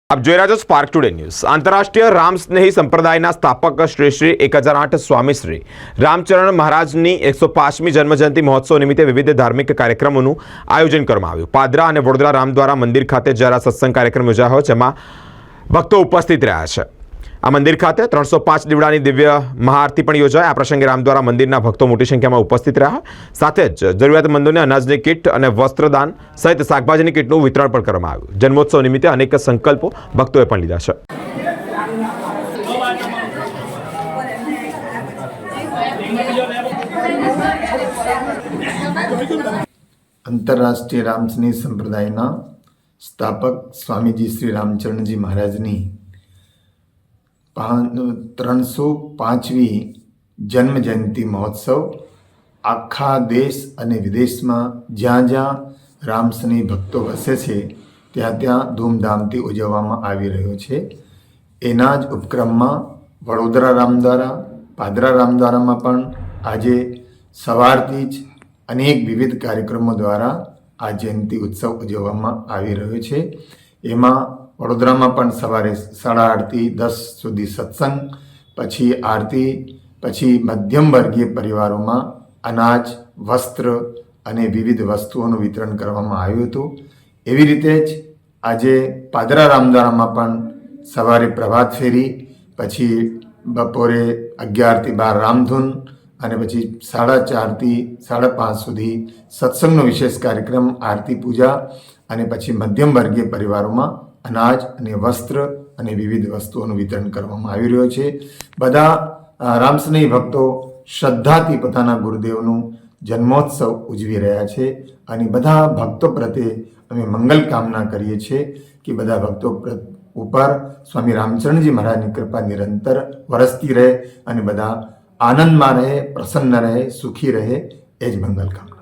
આપ જોઈ રહ્યા છો સ્પાર્ક ટુડે ન્યૂઝ। આંતરરાષ્ટ્રીય રામ સ્નેહી સંપ્રદાયના સ્થાપક શ્રી શ્રી 1008 સ્વામી શ્રી રામચરણ મહારાજની 105મી જન્મજયંતિ મહોત્સવ નિમિત્તે વિવિધ ધાર્મિક કાર્યક્રમોનું આયોજન કરવામાં આવ્યું। પાદરા અને વડોદરા રામદ્વારા મંદિર ખાતે જરા સત્સંગ કાર્યક્રમ યોજાયો, જેમાં ભક્તો ઉપસ્થિત રહ્યા છે। આ મંદિર ખાતે 305 દીવડાની દિવ્ય મહાઆરતી પણ યોજાઈ। આ પ્રસંગે રામદ્વારા મંદિરના ભક્તો મોટી સંખ્યામાં ઉપસ્થિત રહ્યા। સાથે જ જરૂરિયાતમંદોને અનાજની કીટ અને વસ્ત્રદાન સહિત શાકભાજીની કીટનું વિતરણ પણ કરવામાં આવ્યું। જન્મોત્સવ નિમિત્તે અનેક સંકલ્પો ભક્તોએ પણ લીધા છે। अंतरराष्ट्रीय राम स्नेह संप्रदायના સ્થાપક સ્વામીજી શ્રી રામચરણજી મહારાજની 305મી જન્મ જયંતિ મહોત્સવ આખા દેશ અને વિદેશમાં જ્યાં જ્યાં રામ સ્નેહી ભક્તો વસે છે ત્યાં ત્યાં ધૂમધામથી ઉજવવામાં આવી રહ્યો છે। એના જ ઉપક્રમમાં વડોદરા રામદ્વારા, પાદરા રામદ્વારામાં પણ આજે સવારથી જ અનેક વિવિધ કાર્યક્રમો દ્વારા આ જયંતિ ઉત્સવ ઉજવવામાં આવી રહ્યો છે। એમાં વડોદરામાં પણ સવારે 8:30થી 10 સુધી સત્સંગ, પછી આરતી, પછી મધ્યમ વર્ગીય પરિવારોમાં અનાજ, વસ્ત્ર અને વિવિધ વસ્તુઓનું વિતરણ કરવામાં આવ્યું હતું। એવી રીતે જ આજે પાદરા રામદ્વારામાં પણ સવારે પ્રભાત ફેરી, પછી બપોરે 11થી 12 રામધૂન અને પછી 4:30થી 5:30 સુધી સત્સંગનો વિશેષ કાર્યક્રમ, આરતી, પૂજા અને પછી મધ્યમ વર્ગીય પરિવારોમાં અનાજ અને વસ્ત્ર અને વિવિધ વસ્તુઓનું વિતરણ કરવામાં આવી રહ્યો છે। બધા રામસ્નેહી ભક્તો શ્રદ્ધાથી પોતાના ગુરુદેવનું જન્મોત્સવ ઉજવી રહ્યા છે અને બધા ભક્તો પ્રત્યે અમે મંગલ કામના કરીએ છીએ કે બધા ભક્તો ઉપર સ્વામી રામચરણજી મહારાજની કૃપા નિરંતર વરસતી રહે અને બધા આનંદમાં રહે, પ્રસન્ન રહે, સુખી રહે, એ જ મંગલ કામના।